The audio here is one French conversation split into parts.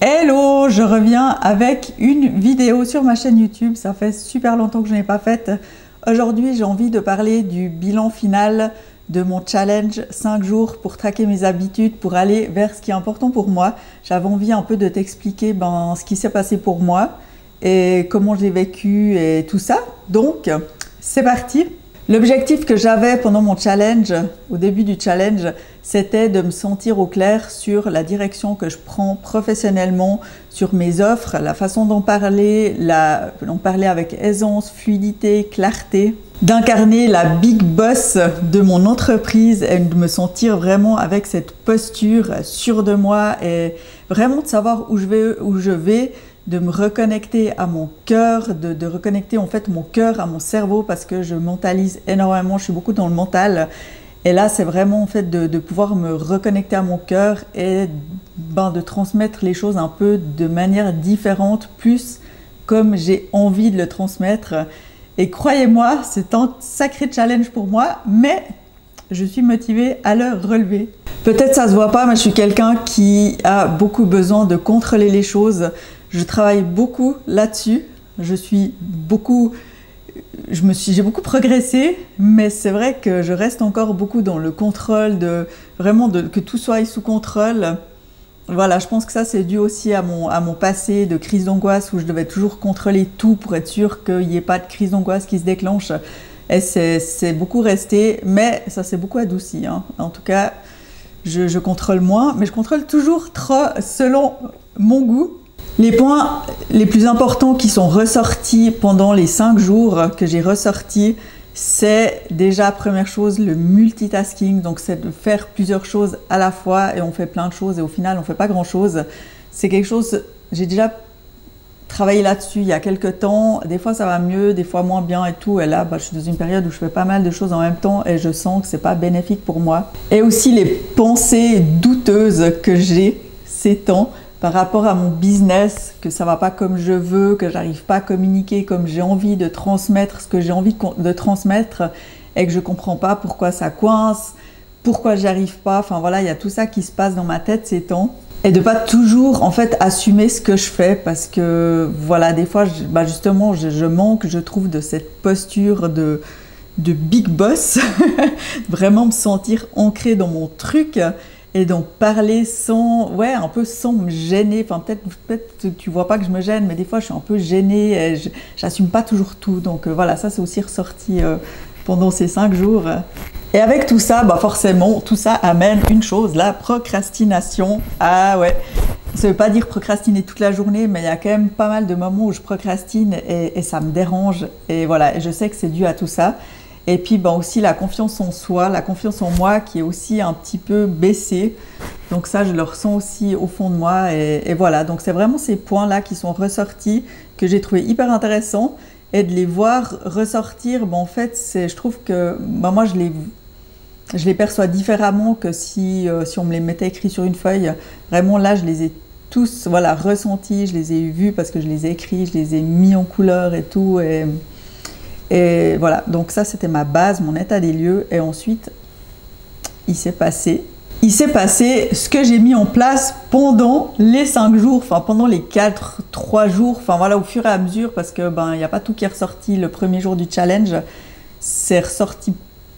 Hello, je reviens avec une vidéo sur ma chaîne YouTube. Ça fait super longtemps que je n'ai pas faite. Aujourd'hui, j'ai envie de parler du bilan final de mon challenge 5 jours pour traquer mes habitudes, pour aller vers ce qui est important pour moi. J'avais envie un peu de t'expliquer ce qui s'est passé pour moi et comment je l'ai vécu et tout ça. Donc, c'est parti! L'objectif que j'avais pendant mon challenge, au début du challenge, c'était de me sentir au clair sur la direction que je prends professionnellement, sur mes offres, la façon d'en parler avec aisance, fluidité, clarté, d'incarner la big boss de mon entreprise et de me sentir vraiment avec cette posture sûre de moi et vraiment de savoir où je vais, de me reconnecter à mon cœur, de reconnecter en fait mon cœur à mon cerveau parce que je mentalise énormément, je suis beaucoup dans le mental. Et là, c'est vraiment en fait de pouvoir me reconnecter à mon cœur et de transmettre les choses un peu de manière différente, plus comme j'ai envie de le transmettre. Et croyez-moi, c'est un sacré challenge pour moi, mais je suis motivée à le relever. Peut-être ça se voit pas, mais je suis quelqu'un qui a beaucoup besoin de contrôler les choses. Je travaille beaucoup là-dessus. J'ai beaucoup progressé, mais c'est vrai que je reste encore beaucoup dans le contrôle, que tout soit sous contrôle. Voilà, je pense que ça c'est dû aussi à mon passé de crise d'angoisse où je devais toujours contrôler tout pour être sûr qu'il n'y ait pas de crise d'angoisse qui se déclenche. Et c'est beaucoup resté, mais ça s'est beaucoup adouci. En tout cas, je contrôle moins, mais je contrôle toujours trop selon mon goût. Les points les plus importants qui sont ressortis pendant les 5 jours que j'ai ressortis, c'est déjà, première chose, le multitasking. Donc, c'est de faire plusieurs choses à la fois et on fait plein de choses et au final, on ne fait pas grand-chose. C'est quelque chose, j'ai déjà travaillé là-dessus il y a quelques temps. Des fois, ça va mieux, des fois moins bien et tout. Et là, je suis dans une période où je fais pas mal de choses en même temps et je sens que c'est pas bénéfique pour moi. Et aussi les pensées douteuses que j'ai ces temps par rapport à mon business, que ça va pas comme je veux, que j'arrive pas à communiquer comme j'ai envie de transmettre ce que j'ai envie de transmettre et que je comprends pas pourquoi ça coince, pourquoi j'y arrive pas. Enfin voilà, il y a tout ça qui se passe dans ma tête ces temps. Et de pas toujours en fait assumer ce que je fais parce que voilà, des fois justement je manque, je trouve, de cette posture de big boss, vraiment me sentir ancrée dans mon truc. Et donc parler un peu sans me gêner. Enfin peut-être que tu vois pas que je me gêne, mais des fois je suis un peu gênée et j'assume pas toujours tout. Donc voilà, ça c'est aussi ressorti pendant ces 5 jours. Et avec tout ça, forcément, tout ça amène une chose, la procrastination. Ah ouais, ça veut pas dire procrastiner toute la journée, mais il y a quand même pas mal de moments où je procrastine et ça me dérange. Et voilà, et je sais que c'est dû à tout ça. Et puis aussi la confiance en soi, la confiance en moi qui est aussi un petit peu baissée. Donc ça, je le ressens aussi au fond de moi. Et voilà, donc c'est vraiment ces points-là qui sont ressortis, que j'ai trouvé hyper intéressants. Et de les voir ressortir, en fait, je trouve que moi, je les perçois différemment que si on me les mettait écrits sur une feuille. Vraiment, là, je les ai tous ressentis, je les ai vus parce que je les ai écrits, je les ai mis en couleur et tout. Et voilà, donc ça c'était ma base, mon état des lieux. Et ensuite, il s'est passé ce que j'ai mis en place pendant les 5 jours, pendant les 3 jours, au fur et à mesure, parce que il n'y a pas tout qui est ressorti le premier jour du challenge, c'est ressorti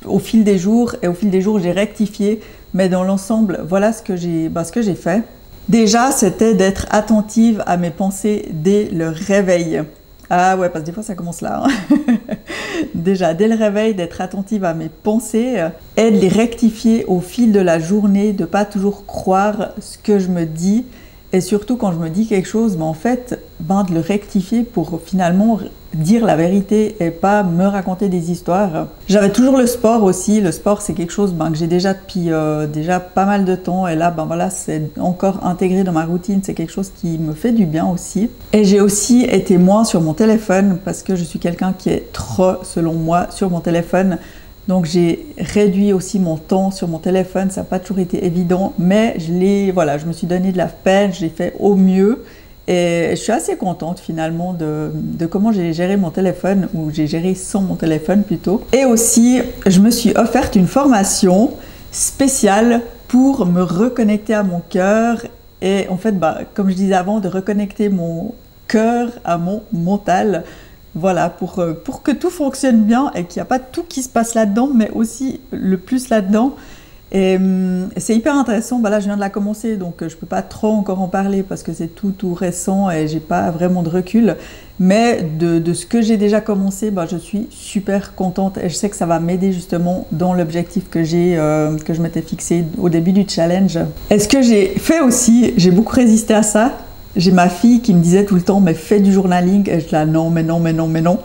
au fil des jours, et au fil des jours j'ai rectifié, mais dans l'ensemble, voilà ce que j'ai fait. Déjà, c'était d'être attentive à mes pensées dès le réveil. Ah ouais, parce que des fois ça commence là. Déjà, dès le réveil, d'être attentive à mes pensées et de les rectifier au fil de la journée, de ne pas toujours croire ce que je me dis. Et surtout quand je me dis quelque chose, de le rectifier pour finalement dire la vérité et pas me raconter des histoires. J'avais toujours le sport aussi. Le sport, c'est quelque chose que j'ai déjà depuis déjà pas mal de temps. Et là, c'est encore intégré dans ma routine. C'est quelque chose qui me fait du bien aussi. Et j'ai aussi été moins sur mon téléphone parce que je suis quelqu'un qui est trop, selon moi, sur mon téléphone. Donc j'ai réduit aussi mon temps sur mon téléphone, ça n'a pas toujours été évident, mais je me suis donné de la peine, j'ai fait au mieux et je suis assez contente finalement de comment j'ai géré mon téléphone, ou j'ai géré sans mon téléphone plutôt. Et aussi, je me suis offerte une formation spéciale pour me reconnecter à mon cœur Et en fait, bah, comme je disais avant, de reconnecter mon cœur à mon mental. Voilà, pour que tout fonctionne bien et qu'il n'y a pas tout qui se passe là-dedans, mais aussi le plus là-dedans. Et c'est hyper intéressant. Bah là, je viens de la commencer, donc je peux pas trop encore en parler parce que c'est tout récent et j'ai pas vraiment de recul. Mais de ce que j'ai déjà commencé, bah, je suis super contente et je sais que ça va m'aider justement dans l'objectif que je m'étais fixé au début du challenge. Et ce que j'ai fait aussi, j'ai beaucoup résisté à ça. J'ai ma fille qui me disait tout le temps, mais fais du journaling. Et je dis non, mais non, mais non, mais non.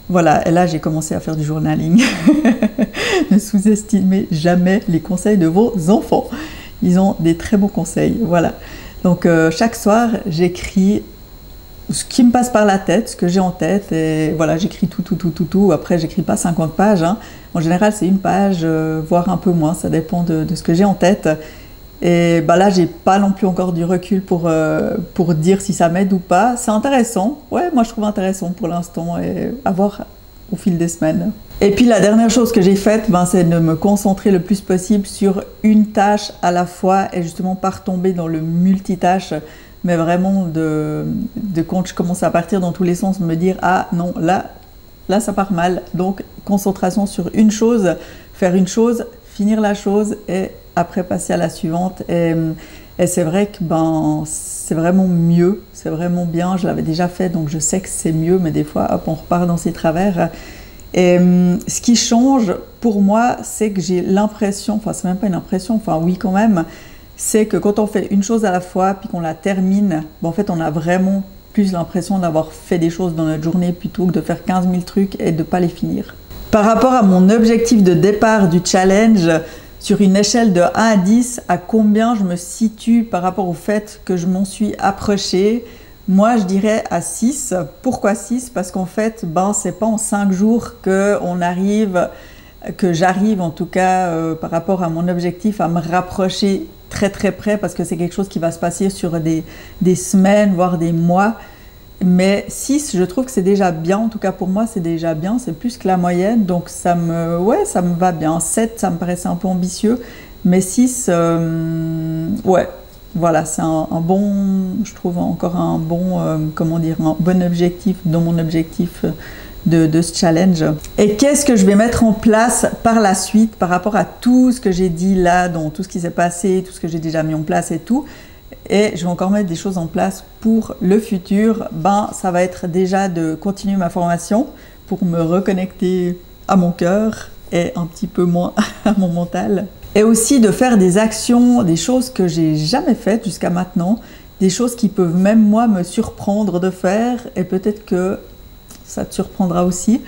Voilà, et là j'ai commencé à faire du journaling. Ne sous-estimez jamais les conseils de vos enfants. Ils ont des très bons conseils, voilà. Donc chaque soir, j'écris ce qui me passe par la tête, ce que j'ai en tête, et voilà, j'écris tout. Après, j'écris pas 50 pages, hein. En général, c'est une page, voire un peu moins, ça dépend de ce que j'ai en tête. Et bah là, j'ai pas non plus encore du recul pour dire si ça m'aide ou pas. C'est intéressant. Ouais, moi je trouve intéressant pour l'instant et à voir au fil des semaines. Et puis la dernière chose que j'ai faite, ben, c'est de me concentrer le plus possible sur une tâche à la fois et justement pas retomber dans le multitâche, mais vraiment de quand je commence à partir dans tous les sens, me dire ah non, là ça part mal. Donc concentration sur une chose, faire une chose, finir la chose et après passer à la suivante. Et c'est vrai que ben, c'est vraiment mieux, c'est vraiment bien. Je l'avais déjà fait, donc je sais que c'est mieux, mais des fois, hop, on repart dans ses travers. Et ce qui change pour moi, c'est que j'ai l'impression, enfin c'est même pas une impression, enfin oui quand même, c'est que quand on fait une chose à la fois, puis qu'on la termine, ben, en fait on a vraiment plus l'impression d'avoir fait des choses dans notre journée plutôt que de faire 15 000 trucs et de ne pas les finir. Par rapport à mon objectif de départ du challenge, sur une échelle de 1 à 10, à combien je me situe par rapport au fait que je m'en suis approchée? Moi, je dirais à 6. Pourquoi 6? Parce qu'en fait, ben, c'est pas en 5 jours que j'arrive en tout cas par rapport à mon objectif à me rapprocher très près parce que c'est quelque chose qui va se passer sur des semaines, voire des mois. Mais 6, je trouve que c'est déjà bien, en tout cas pour moi c'est déjà bien, c'est plus que la moyenne, donc ça me va bien. 7, ça me paraissait un peu ambitieux, mais 6, ouais, voilà, c'est un bon, je trouve encore un bon, comment dire, un bon objectif dans mon objectif de ce challenge. Et qu'est-ce que je vais mettre en place par la suite par rapport à tout ce que j'ai dit là, dans tout ce qui s'est passé, tout ce que j'ai déjà mis en place et tout? Et je vais encore mettre des choses en place pour le futur. Ben, ça va être déjà de continuer ma formation pour me reconnecter à mon cœur et un petit peu moins à mon mental. Et aussi de faire des actions, des choses que j'ai jamais faites jusqu'à maintenant, des choses qui peuvent même moi me surprendre de faire et peut-être que ça te surprendra aussi.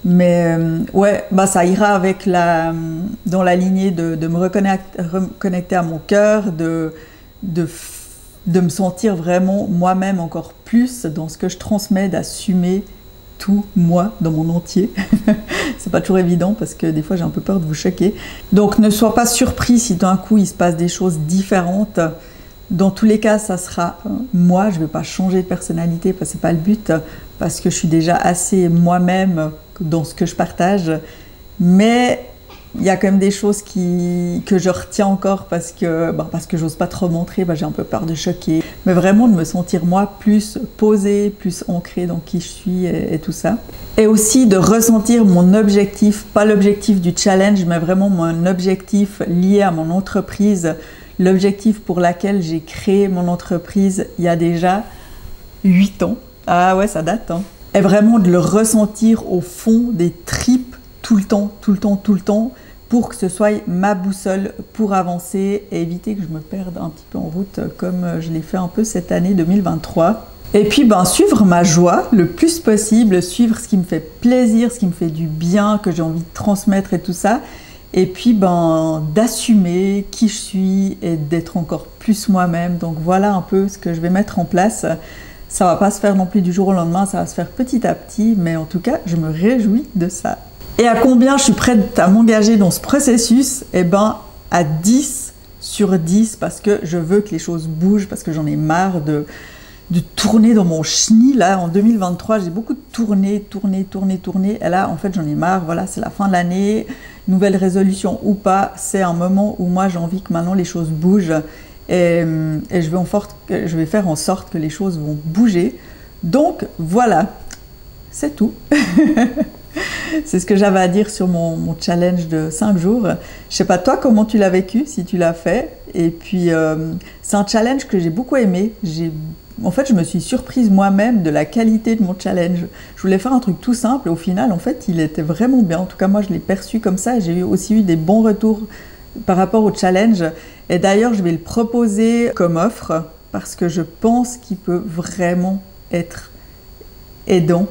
Mais ouais, bah ça ira avec dans la lignée de me reconnecter à mon cœur, de me sentir vraiment moi-même encore plus dans ce que je transmets, d'assumer tout moi dans mon entier. C'est pas toujours évident parce que des fois j'ai un peu peur de vous choquer. Donc ne sois pas surpris si d'un coup il se passe des choses différentes. Dans tous les cas, ça sera moi, je vais pas changer de personnalité parce que c'est pas le but, parce que je suis déjà assez moi-même dans ce que je partage. Mais il y a quand même des choses que je retiens encore parce que j'ose pas trop montrer, j'ai un peu peur de choquer. Mais vraiment de me sentir moi plus posée, plus ancrée dans qui je suis et tout ça. Et aussi de ressentir mon objectif, pas l'objectif du challenge, mais vraiment mon objectif lié à mon entreprise, l'objectif pour lequel j'ai créé mon entreprise il y a déjà 8 ans. Ah ouais, ça date, hein. Et vraiment de le ressentir au fond des tripes tout le temps, pour que ce soit ma boussole pour avancer et éviter que je me perde un petit peu en route comme je l'ai fait un peu cette année 2023. Et puis suivre ma joie le plus possible, suivre ce qui me fait plaisir, ce qui me fait du bien, que j'ai envie de transmettre et tout ça. Et puis d'assumer qui je suis et d'être encore plus moi-même. Donc voilà un peu ce que je vais mettre en place. Ça va pas se faire non plus du jour au lendemain, ça va se faire petit à petit, mais en tout cas, je me réjouis de ça. Et à combien je suis prête à m'engager dans ce processus? Eh ben, à 10 sur 10, parce que je veux que les choses bougent, parce que j'en ai marre de tourner dans mon chenil. Là, en 2023, j'ai beaucoup tourné. Et là, en fait, j'en ai marre. Voilà, c'est la fin de l'année. Nouvelle résolution ou pas, c'est un moment où moi, j'ai envie que maintenant les choses bougent. et je vais faire en sorte que les choses vont bouger. Donc voilà, c'est tout. C'est ce que j'avais à dire sur mon challenge de 5 jours. Je sais pas toi comment tu l'as vécu, si tu l'as fait. Et puis c'est un challenge que j'ai beaucoup aimé. En fait, je me suis surprise moi-même de la qualité de mon challenge. Je voulais faire un truc tout simple et au final, en fait, il était vraiment bien. En tout cas, moi, je l'ai perçu comme ça et j'ai aussi eu des bons retours par rapport au challenge. Et d'ailleurs, je vais le proposer comme offre parce que je pense qu'il peut vraiment être aidant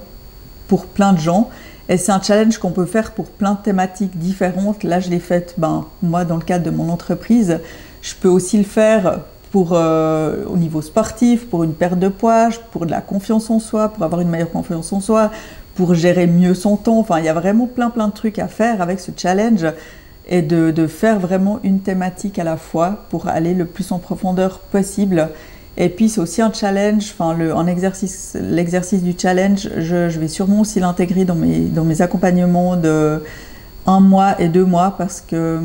pour plein de gens. Et c'est un challenge qu'on peut faire pour plein de thématiques différentes. Là, je l'ai fait, moi, dans le cadre de mon entreprise. Je peux aussi le faire au niveau sportif, pour une perte de poids, pour de la confiance en soi, pour avoir une meilleure confiance en soi, pour gérer mieux son temps. Enfin, il y a vraiment plein de trucs à faire avec ce challenge et de faire vraiment une thématique à la fois pour aller le plus en profondeur possible. Et puis c'est aussi un challenge, l'exercice du challenge, je vais sûrement aussi l'intégrer dans mes accompagnements de 1 mois et 2 mois parce que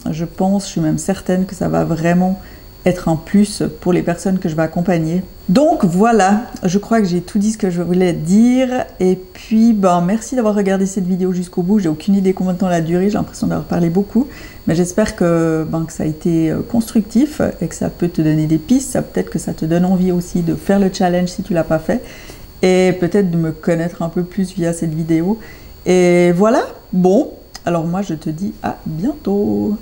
je suis même certaine que ça va vraiment être un plus pour les personnes que je vais accompagner. Donc voilà, je crois que j'ai tout dit ce que je voulais dire. Et puis, merci d'avoir regardé cette vidéo jusqu'au bout. J'ai aucune idée combien de temps elle a duré, j'ai l'impression d'avoir parlé beaucoup. Mais j'espère que ça a été constructif et que ça peut te donner des pistes. Peut-être que ça te donne envie aussi de faire le challenge si tu ne l'as pas fait. Et peut-être de me connaître un peu plus via cette vidéo. Et voilà, bon, alors moi je te dis à bientôt.